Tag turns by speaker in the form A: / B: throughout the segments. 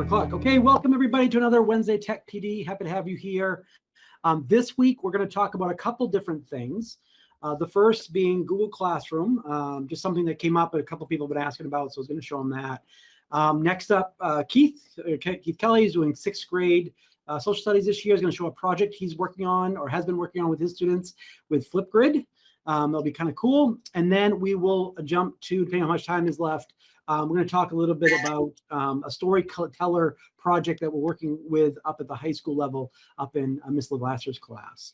A: 1 o'clock. Okay, welcome everybody to another Wednesday Tech PD. Happy to have you here. This week, we're going to talk about a couple different things. The first being Google Classroom, just something that came up that a couple people have been asking about, so I was going to show them that. Next up, Keith Kelly is doing 6th grade social studies this year. Is going to show a project he's working on or has been working on with his students with Flipgrid. That'll be kind of cool. And then we will jump to, depending on how much time is left, we're going to talk a little bit about a storyteller project that we're working with up at the high school level up in Miss LeVasser's class.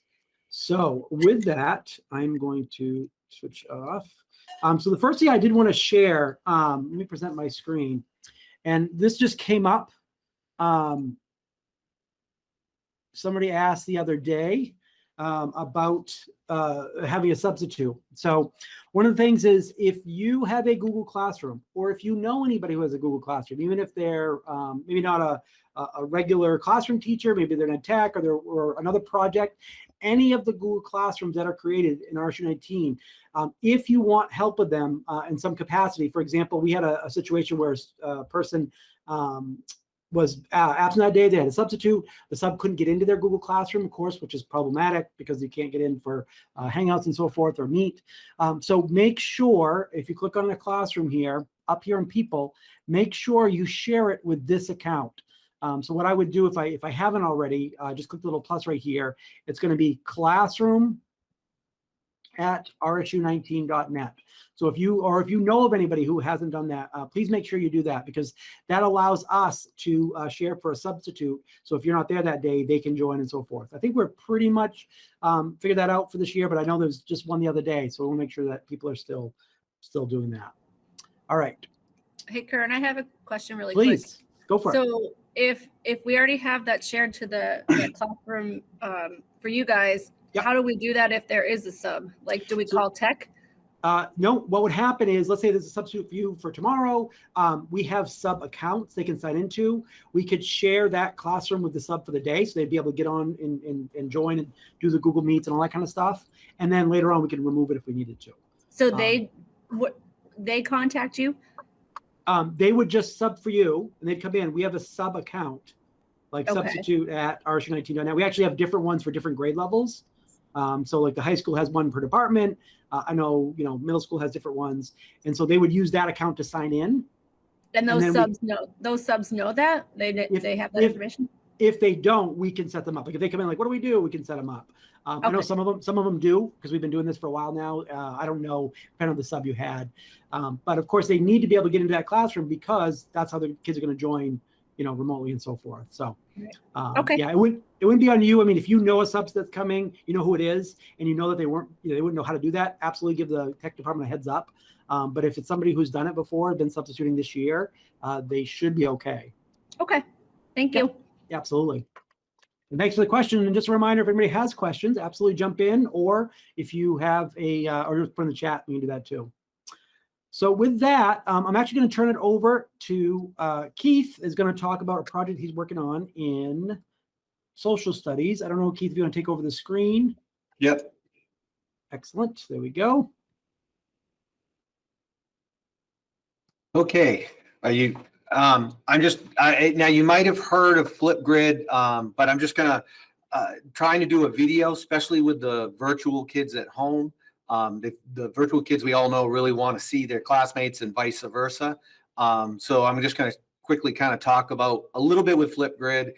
A: So with that, I'm going to switch off. So the first thing I did want to share, let me present my screen. And this just came up. Somebody asked the other day about having a substitute. So one of the things is if you have a Google Classroom, or if you know anybody who has a Google Classroom, even if they're maybe not a regular classroom teacher, maybe they're in tech or another project, any of the Google Classrooms that are created in RSU 19, if you want help with them in some capacity. For example, we had a situation where a person was absent that day. They had a substitute. The sub couldn't get into their Google Classroom, of course, which is problematic because you can't get in for Hangouts and so forth or Meet. So make sure, if you click on the classroom here, up here in People, make sure you share it with this account. So what I would do if I haven't already, just click the little plus right here. It's going to be classroom@rsu19.net. So if you know of anybody who hasn't done that, please make sure you do that, because that allows us to share for a substitute. So if you're not there that day, they can join and so forth. I think we're pretty much figured that out for this year, but I know there's just one the other day. So we'll make sure that people are still doing that. All right.
B: Hey, Karen, I have a question really
A: Please,
B: quick.
A: Go for it.
B: So if we already have that shared to the classroom for you guys, yep. How do we do that if there is a sub? Like, do we call tech?
A: No, what would happen is, let's say there's a substitute for you for tomorrow. We have sub accounts they can sign into. We could share that classroom with the sub for the day, so they'd be able to get on and join and do the Google Meets and all that kind of stuff. And then later on, we can remove it if we needed to.
B: So they contact you?
A: They would just sub for you, and they'd come in. We have a sub account, like substitute at rsu19.net. We actually have different ones for different grade levels. So like the high school has one per department. I know, middle school has different ones. And so they would use that account to sign in.
B: And those subs know that? They have that information?
A: If they don't, we can set them up. Like if they come in like, what do we do? We can set them up. I know some of them do, because we've been doing this for a while now. I don't know, depending on the sub you had. But of course, they need to be able to get into that classroom, because that's how the kids are going to join, remotely and so forth. So, yeah, it wouldn't be on you. I mean, if you know a sub that's coming, you know who it is, and you know that they wouldn't know how to do that, absolutely give the tech department a heads up. But if it's somebody who's done it before, been substituting this year, they should be okay.
B: Okay, thank you.
A: Yeah, absolutely. And thanks for the question. And just a reminder, if anybody has questions, absolutely jump in, or if you have or just put in the chat, we can do that too. So with that, I'm actually going to turn it over to Keith. Is going to talk about a project he's working on in social studies. I don't know, Keith, if you want to take over the screen.
C: Yep.
A: Excellent. There we go.
C: Okay. Are you? Now you might have heard of Flipgrid, but I'm just gonna trying to do a video, especially with the virtual kids at home. The virtual kids we all know really want to see their classmates and vice versa. So I'm just going to quickly kind of talk about a little bit with Flipgrid,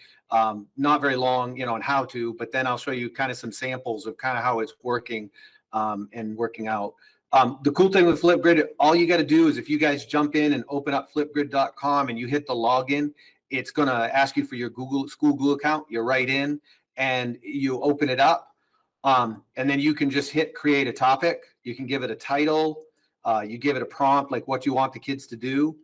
C: not very long, on how to, but then I'll show you kind of some samples of kind of how it's working and working out. The cool thing with Flipgrid, all you got to do is if you guys jump in and open up flipgrid.com and you hit the login, it's going to ask you for your school Google account. You write in and you open it up. And then you can just hit create a topic. You can give it a title. You give it a prompt, like what you want the kids to do.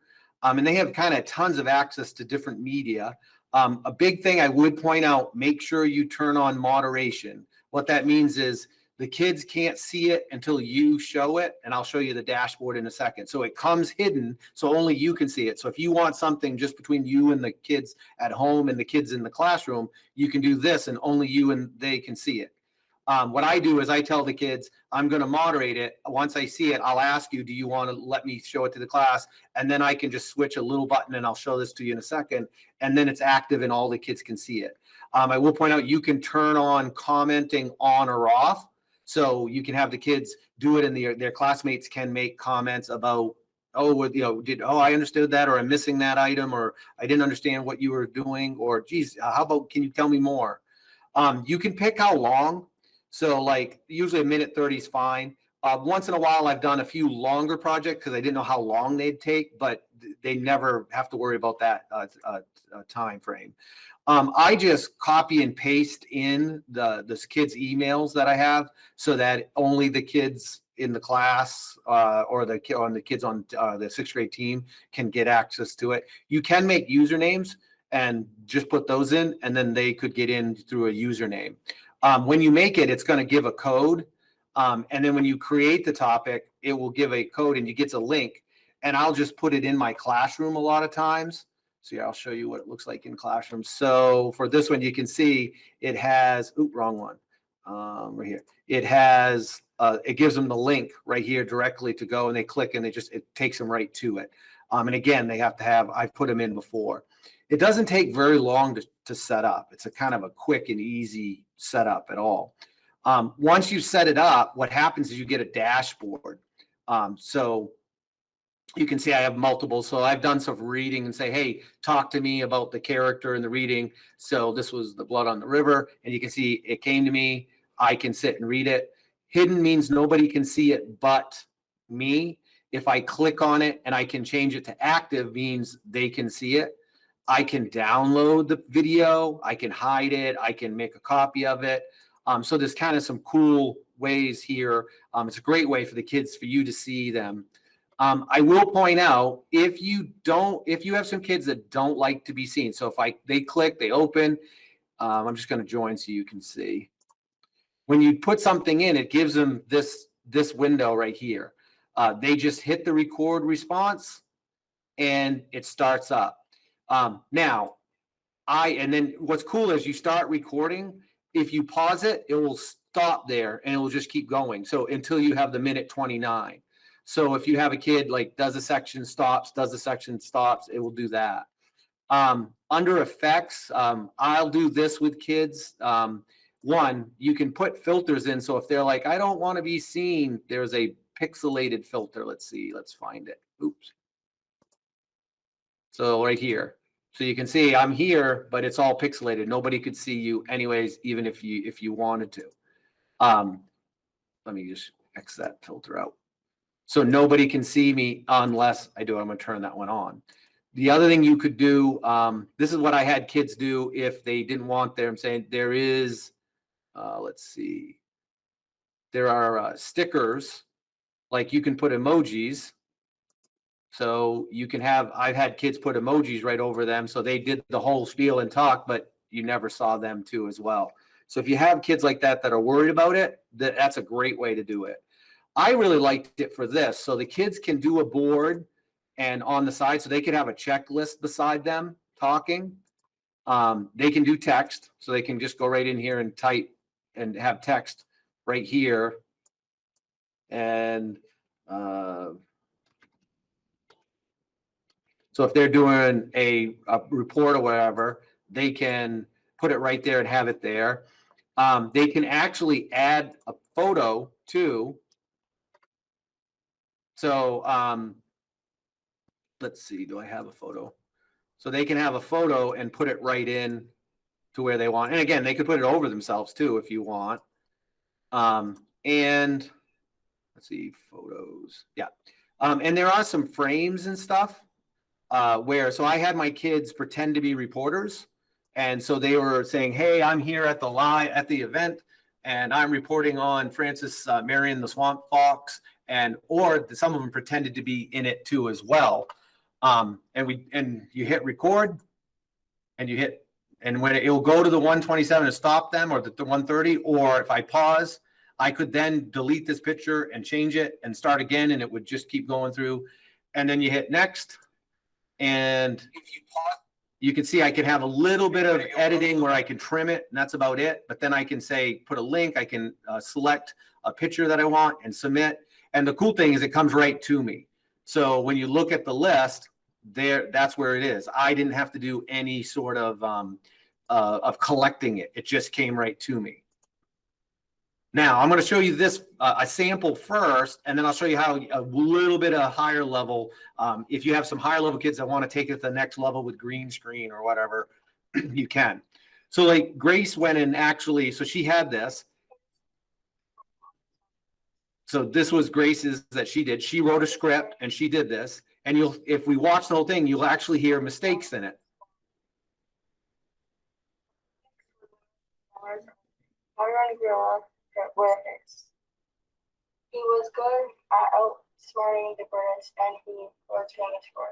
C: And they have kind of tons of access to different media. A big thing I would point out, make sure you turn on moderation. What that means is the kids can't see it until you show it. And I'll show you the dashboard in a second. So it comes hidden, so only you can see it. So if you want something just between you and the kids at home and the kids in the classroom, you can do this and only you and they can see it. What I do is I tell the kids, I'm going to moderate it. Once I see it, I'll ask you, do you want to let me show it to the class? And then I can just switch a little button and I'll show this to you in a second. And then it's active and all the kids can see it. I will point out, you can turn on commenting on or off. So you can have the kids do it and their classmates can make comments about, oh, I understood that, or I'm missing that item, or I didn't understand what you were doing, or geez, how about, can you tell me more? You can pick how long. So like usually a minute 30 is fine. Once in a while, I've done a few longer projects because I didn't know how long they'd take, but they never have to worry about that time frame. I just copy and paste in the kids' emails that I have so that only the kids in the class or the kids on the 6th grade team can get access to it. You can make usernames and just put those in, and then they could get in through a username. When you make it, it's going to give a code. And then when you create the topic, it will give a code and you get a link. And I'll just put it in my classroom a lot of times. So yeah, I'll show you what it looks like in classroom. So for this one, you can see it has, wrong one, right here. It has, it gives them the link right here directly to go, and they click and it takes them right to it. And again, they have to have, I've put them in before. It doesn't take very long to set up. It's a kind of a quick and easy setup at all. Once you set it up, what happens is you get a dashboard. So you can see I have multiple. So I've done some reading and say, hey, talk to me about the character in the reading. So this was the blood on the river. And you can see it came to me. I can sit and read it. Hidden means nobody can see it but me. If I click on it and I can change it to active, means they can see it. I can download the video. I can hide it. I can make a copy of it. So there's kind of some cool ways here. It's a great way for the kids, for you to see them. I will point out, if you have some kids that don't like to be seen, so if they click, they open, I'm just going to join so you can see. When you put something in, it gives them this window right here. They just hit the record response and it starts up. Now, and then what's cool is you start recording. If you pause it, it will stop there and it will just keep going. So until you have the minute 29. So if you have a kid like does a section, stops, it will do that. Under effects, I'll do this with kids. One, you can put filters in. So if they're like, I don't want to be seen, there's a pixelated filter. Let's see, let's find it. Oops. So right here. So you can see I'm here, but it's all pixelated. Nobody could see you anyways, even if you wanted to. Let me just X that filter out. So nobody can see me unless I do. I'm going to turn that one on. The other thing you could do, this is what I had kids do if they didn't want there. I'm saying there is, let's see, there are stickers, like you can put emojis. So you can have, I've had kids put emojis right over them. So they did the whole spiel and talk, but you never saw them too as well. So if you have kids like that are worried about it, that's a great way to do it. I really liked it for this. So the kids can do a board and on the side, so they could have a checklist beside them talking. They can do text. So they can just go right in here and type and have text right here. And so if they're doing a report or whatever, they can put it right there and have it there. They can actually add a photo too. So let's see, do I have a photo? So they can have a photo and put it right in to where they want. And again, they could put it over themselves too if you want. And let's see, photos. Yeah. And there are some frames and stuff so I had my kids pretend to be reporters. And so they were saying, hey, I'm here at the event and I'm reporting on Francis Marion the Swamp Fox. Or some of them pretended to be in it too as well. And you hit record and when it will go to the 127 to stop them, or the 130, or if I pause, I could then delete this picture and change it and start again, and it would just keep going through. And then you hit next. And if you pause, You can see I can have a little bit of editing where I can trim it, and that's about it. But then I can say, put a link, I can select a picture that I want and submit. And the cool thing is it comes right to me. So when you look at the list there, that's where it is. I didn't have to do any sort of collecting it. It just came right to me. Now I'm going to show you this, a sample first, and then I'll show you how a little bit of higher level, if you have some higher level kids that want to take it to the next level with green screen or whatever, you can. So like Grace went and actually, so she had this. So this was Grace's that she did. She wrote a script and she did this. And you'll, if we watch the whole thing, you'll actually hear mistakes in it.
D: He was good at outsmarting the British, and he was famous for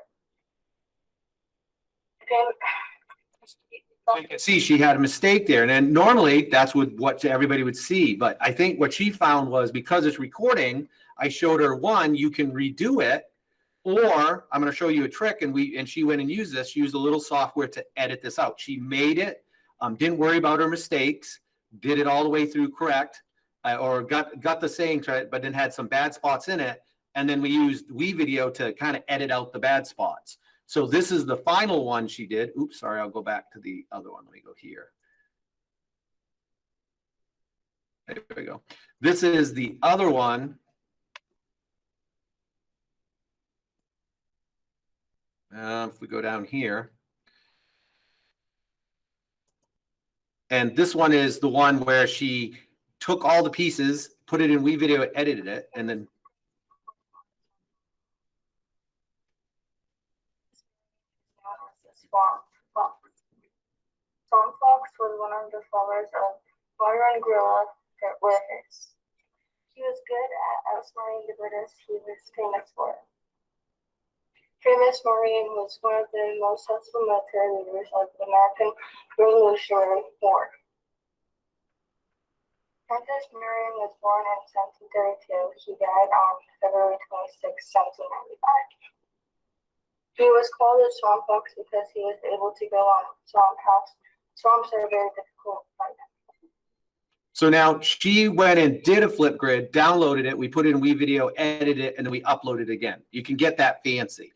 D: it.
C: You can see she had a mistake there. And then normally that's what everybody would see. But I think what she found was because it's recording, I showed her one, you can redo it, or I'm going to show you a trick. And she went and used this. She used a little software to edit this out. She made it, didn't worry about her mistakes, did it all the way through correct, or got the sayings right, but then had some bad spots in it. And then we used WeVideo to kind of edit out the bad spots. So this is the final one she did. Oops, sorry, I'll go back to the other one. Let me go here. There we go. This is the other one. If we go down here. And this one is the one where she took all the pieces, put it in WeVideo, edited it, and then
D: Swamp Fox was one of the followers of modern guerrilla warfare. He was good at outsmarting the British. He was famous for it. Famous Marine was one of the most successful military leaders of the American Revolutionary War. Princess Marion was born in 1732. He died on February 26, 1795. He was called a swamp fox because he was able to go on swamp house. Swamps are very difficult to find.
C: so now she went and did a Flipgrid, downloaded it, we put it in WeVideo, edited it, and then we uploaded it again. You can get that fancy.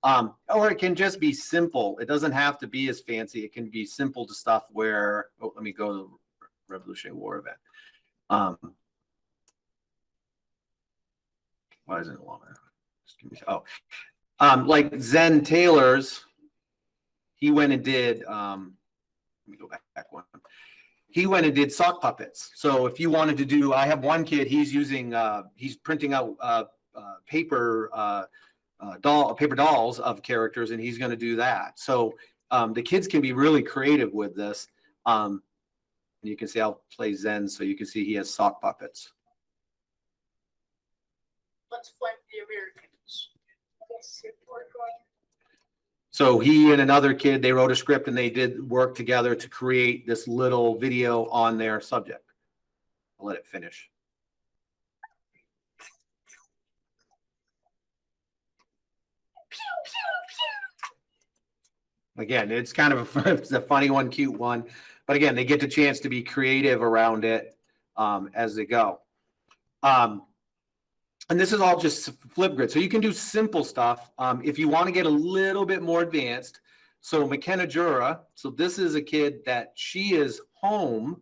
C: Or it can just be simple. It doesn't have to be as fancy. It can be simple to stuff where, oh, let me go to the Revolutionary War event. Why isn't it longer? Just give me, oh, like Zen Taylor's, he went and did, let me go back one. He went and did sock puppets. So if you wanted to do, I have one kid, he's using, he's printing out paper dolls of characters, and he's going to do that. So the kids can be really creative with this. You can see I'll play Zen, so you can see he has sock puppets.
D: Let's flip the Americans.
C: So he and another kid, they wrote a script and they did work together to create this little video on their subject. I'll let it finish. Again, it's kind of it's a funny one, cute one. But again, they get the chance to be creative around it as they go. And this is all just Flipgrid. So you can do simple stuff if you want to get a little bit more advanced. So McKenna Jura, so this is a kid that she is home.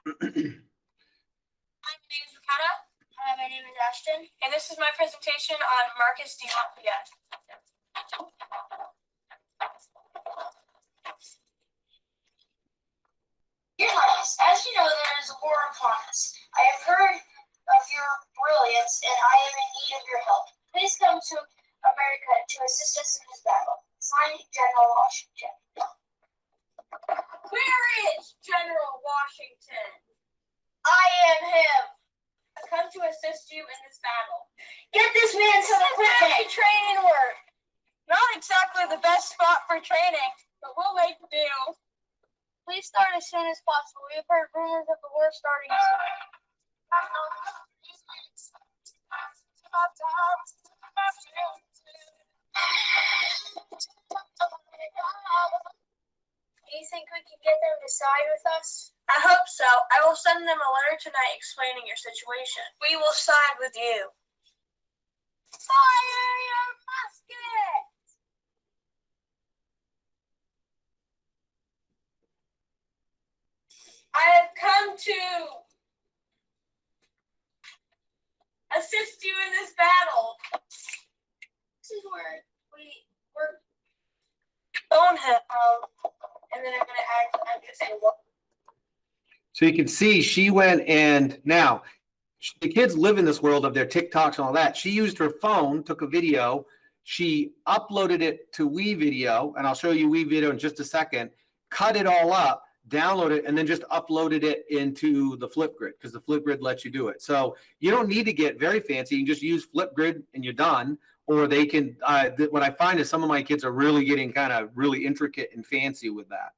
E: Hi, my name is McKenna. Hi, my name is Ashton. And this is my presentation on Marcus D. Lafayette. Dear Marcus, as you know, there is a war upon us. I have heard of your brilliance, and I am in need of your help. Please come to America to assist us in this battle. Signed, General Washington. Where is General Washington? I am him. I've come to assist you in this battle. Get this man some equipment. Training work. Not exactly the best spot for training, but we'll make do. Please start as soon as possible. We have heard rumors of the war starting soon. send them a letter tonight explaining your situation. We will side with you. Fire your musket! I have come to assist you in this battle. This is where we're bone him. And then I'm gonna say what.
C: So you can see she went, and now the kids live in this world of their TikToks and all that. She used her phone, took a video, she uploaded it to WeVideo, and I'll show you WeVideo in just a second, cut it all up, download it, and then just uploaded it into the Flipgrid, because the Flipgrid lets you do it. So you don't need to get very fancy. You can just use Flipgrid and you're done. Or they can, what I find is some of my kids are really getting kind of really intricate and fancy with that.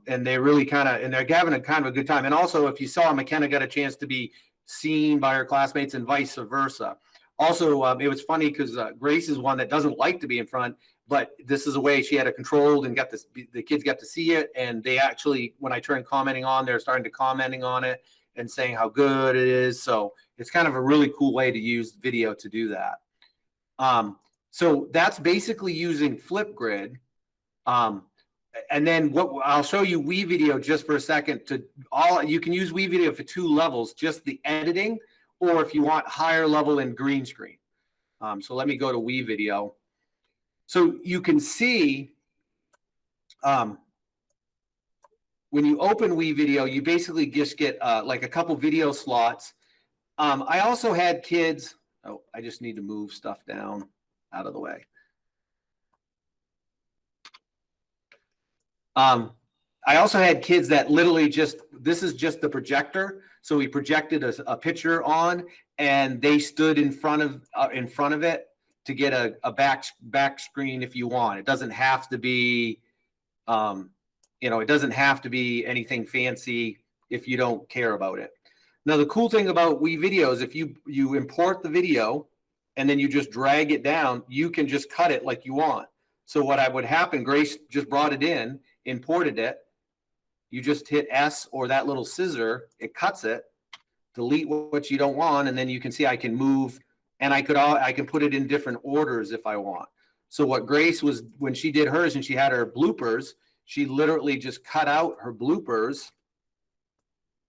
C: And they really and they're having a kind of a good time. And also, if you saw, McKenna got a chance to be seen by her classmates and vice versa. Also, it was funny because Grace is one that doesn't like to be in front, but this is a way she had it controlled and got this, the kids got to see it. And they actually, when I turned commenting on, they're starting to commenting on it and saying how good it is. So it's kind of a really cool way to use video to do that. So that's basically using Flipgrid. And then what I'll show you WeVideo just for a second. You can use WeVideo for 2 levels, just the editing, or if you want higher level in green screen. So let me go to WeVideo. So you can see when you open WeVideo, you basically just get like a couple video slots. I also had kids. Oh, I just need to move stuff down out of the way. I also had kids that literally this is just the projector. So we projected a picture on, and they stood in front of it to get a back screen if you want. It doesn't have to be, it doesn't have to be anything fancy if you don't care about it. Now, the cool thing about WeVideo is if you import the video and then you just drag it down, you can just cut it like you want. So what would happen, Grace just brought it in, imported it. You just hit S or that little scissor, it cuts it, delete what you don't want, and then you can see I can move, and I can put it in different orders if I want. So what Grace was, when she did hers and she had her bloopers, she literally just cut out her bloopers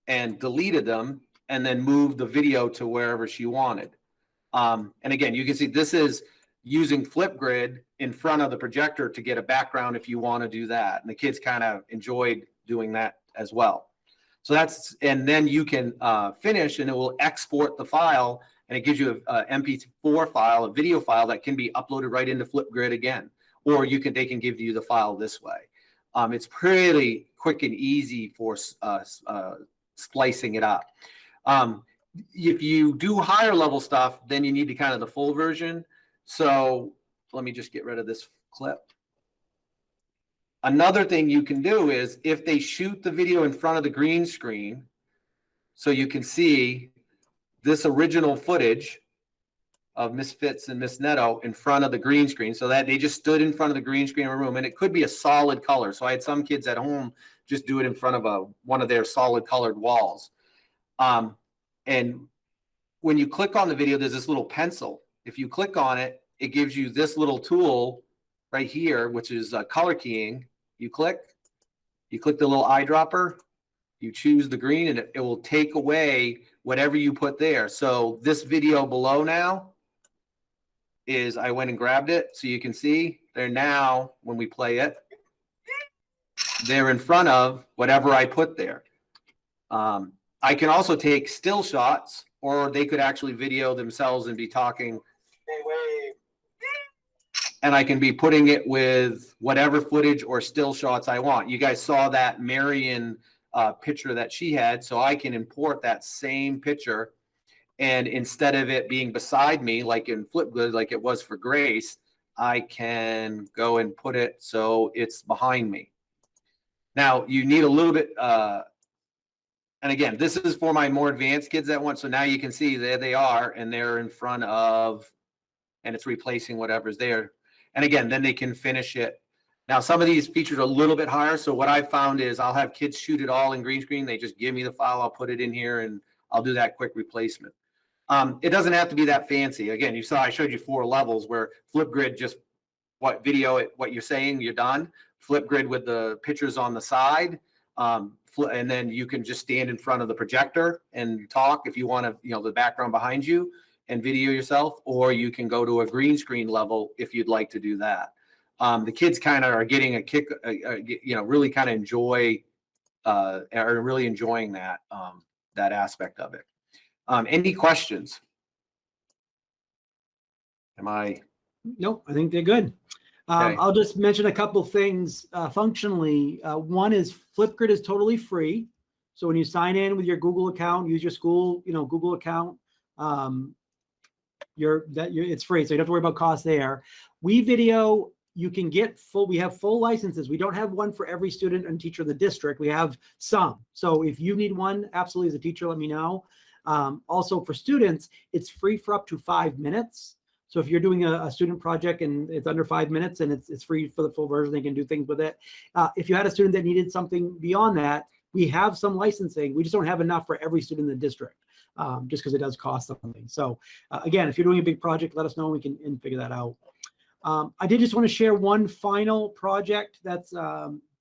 C: and deleted them, and then moved the video to wherever she wanted. And again, you can see this is using Flipgrid in front of the projector to get a background if you want to do that. And the kids kind of enjoyed doing that as well. So and then you can finish, and it will export the file, and it gives you a MP4 file, a video file that can be uploaded right into Flipgrid again. Or they can give you the file this way. It's pretty quick and easy for splicing it up. If you do higher level stuff, then you need to kind of the full version. So let me just get rid of this clip. Another thing you can do is if they shoot the video in front of the green screen, so you can see this original footage of Miss Fitz and Miss Netto in front of the green screen, so that they just stood in front of the green screen in a room, and it could be a solid color. So I had some kids at home just do it in front of one of their solid colored walls. And when you click on the video, there's this little pencil. If you click on it, it gives you this little tool right here, which is color keying. You click the little eyedropper, you choose the green, and it will take away whatever you put there. So this video below now is, I went and grabbed it. So you can see they're now, when we play it, they're in front of whatever I put there. I can also take still shots, or they could actually video themselves and be talking. And I can be putting it with whatever footage or still shots I want. You guys saw that Marion picture that she had, so I can import that same picture, and instead of it being beside me like in Flipgrid, like it was for Grace, I can go and put it so it's behind me. Now you need a little bit, and again, this is for my more advanced kids that want. So now you can see there they are, and they're in front of, and it's replacing whatever's there. And again, then they can finish it. Now, some of these features are a little bit higher. So what I found is I'll have kids shoot it all in green screen. They just give me the file. I'll put it in here and I'll do that quick replacement. It doesn't have to be that fancy. Again, you saw I showed you 4 levels where Flipgrid just what you're saying, you're done. Flipgrid with the pictures on the side. And then you can just stand in front of the projector and talk if you want to, the background behind you and video yourself, or you can go to a green screen level if you'd like to do that. The kids kind of are getting a kick, really kind of are really enjoying that, that aspect of it. Any questions?
A: Nope, I think they're good.
C: Okay.
A: I'll just mention a couple things functionally. One is Flipgrid is totally free. So when you sign in with your Google account, use your school, Google account, it's free. So you don't have to worry about cost there. WeVideo, you can get we have full licenses. We don't have one for every student and teacher in the district. We have some. So if you need one, absolutely as a teacher, let me know. Also for students, it's free for up to 5 minutes. So if you're doing a student project and it's under 5 minutes and it's free for the full version, they can do things with it. If you had a student that needed something beyond that, we have some licensing. We just don't have enough for every student in the district, just because it does cost something. So again, if you're doing a big project, let us know and we can figure that out. I did just want to share one final project that's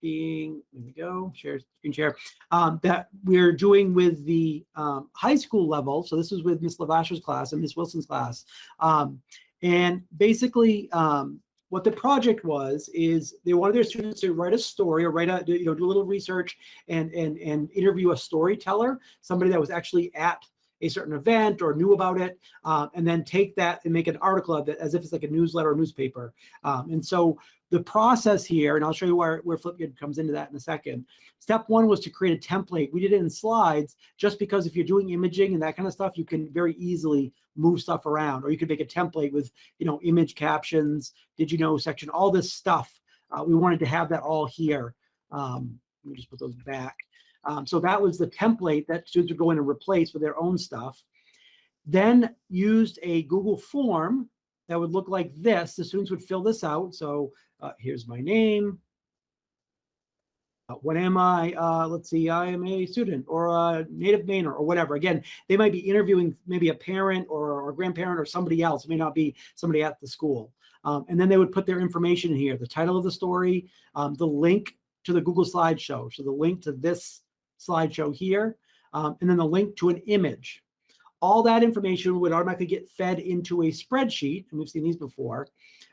A: being, there we go, screen share, that we're doing with the high school level. So this is with Miss Lavasher's class and Miss Wilson's class. And basically what the project is they wanted their students to write a story or do a little research and interview a storyteller, somebody that was actually at a certain event or knew about it, and then take that and make an article of it as if it's like a newsletter or newspaper. And so the process here, and I'll show you where Flipgrid comes into that in a second. Step 1 was to create a template. We did it in slides just because if you're doing imaging and that kind of stuff, you can very easily move stuff around, or you could make a template with, image captions, did you know section, all this stuff. We wanted to have that all here. Let me just put those back. So that was the template that students would go in and replace with their own stuff. Then used a Google form that would look like this. The students would fill this out. So here's my name. What am I? Let's see, I am a student or a native Mainer or whatever. Again, they might be interviewing maybe a parent or a grandparent or somebody else. It may not be somebody at the school. And then they would put their information in here, the title of the story, the link to the Google slideshow. So the link to this slideshow here, and then the link to an image. All that information would automatically get fed into a spreadsheet, and we've seen these before.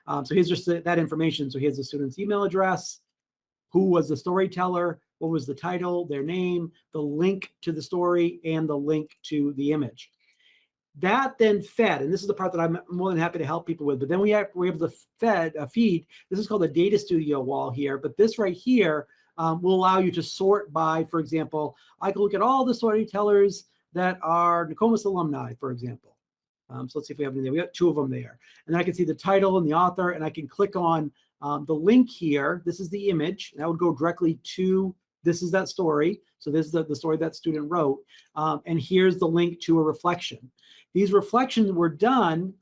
A: So here's just that information. So here's the student's email address, who was the storyteller, what was the title, their name, the link to the story, and the link to the image. That then fed, and this is the part that I'm more than happy to help people with, but then we're able to feed, this is called the data studio wall here, but this right here will allow you to sort by, for example, I can look at all the storytellers that are Nokomis alumni, for example. So let's see if we have any there. We got 2 of them there. And then I can see the title and the author, and I can click on the link here. This is the image. And that would go directly to, this is that story. So this is the story that student wrote. And here's the link to a reflection. These reflections were done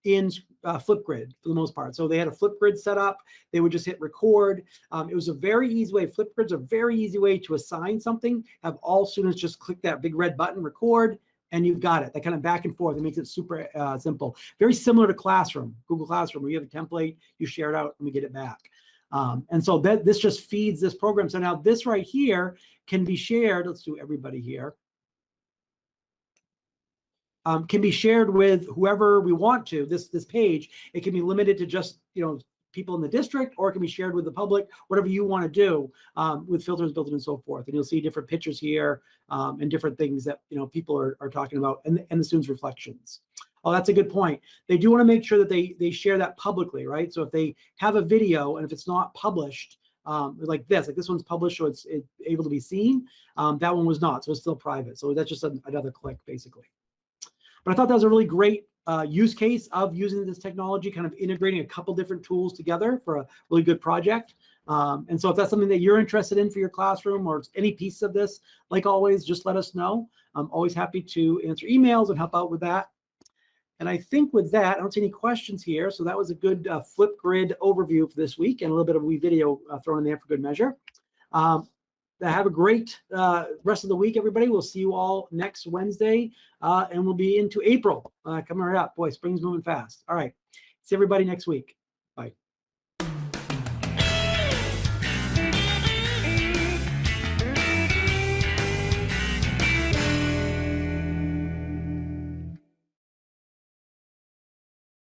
A: in Flipgrid for the most part. So they had a Flipgrid set up. They would just hit record. It was a very easy way. Flipgrid's a very easy way to assign something, have all students just click that big red button, record, and you've got it. That kind of back and forth. It makes it super simple. Very similar to Classroom, Google Classroom, where you have a template, you share it out, and we get it back. And so this just feeds this program. So now this right here can be shared. Let's do everybody here. Can be shared with whoever we want to. This page, it can be limited to just people in the district, or it can be shared with the public, whatever you want to do, with filters built in and so forth. And you'll see different pictures here and different things that people are talking about, and the students' reflections. Oh, that's a good point. They do want to make sure that they share that publicly, right? So if they have a video and if it's not published, like this one's published, so it's able to be seen. That one was not, so it's still private. So that's just another click, basically. But I thought that was a really great use case of using this technology, kind of integrating a couple different tools together for a really good project. And so if that's something that you're interested in for your classroom or any piece of this, like always, just let us know. I'm always happy to answer emails and help out with that. And I think with that, I don't see any questions here. So that was a good Flipgrid overview for this week, and a little bit of WeVideo thrown in there for good measure. Have a great rest of the week, everybody. We'll see you all next Wednesday, and we'll be into April coming right up. Boy, spring's moving fast. All right. See everybody next week.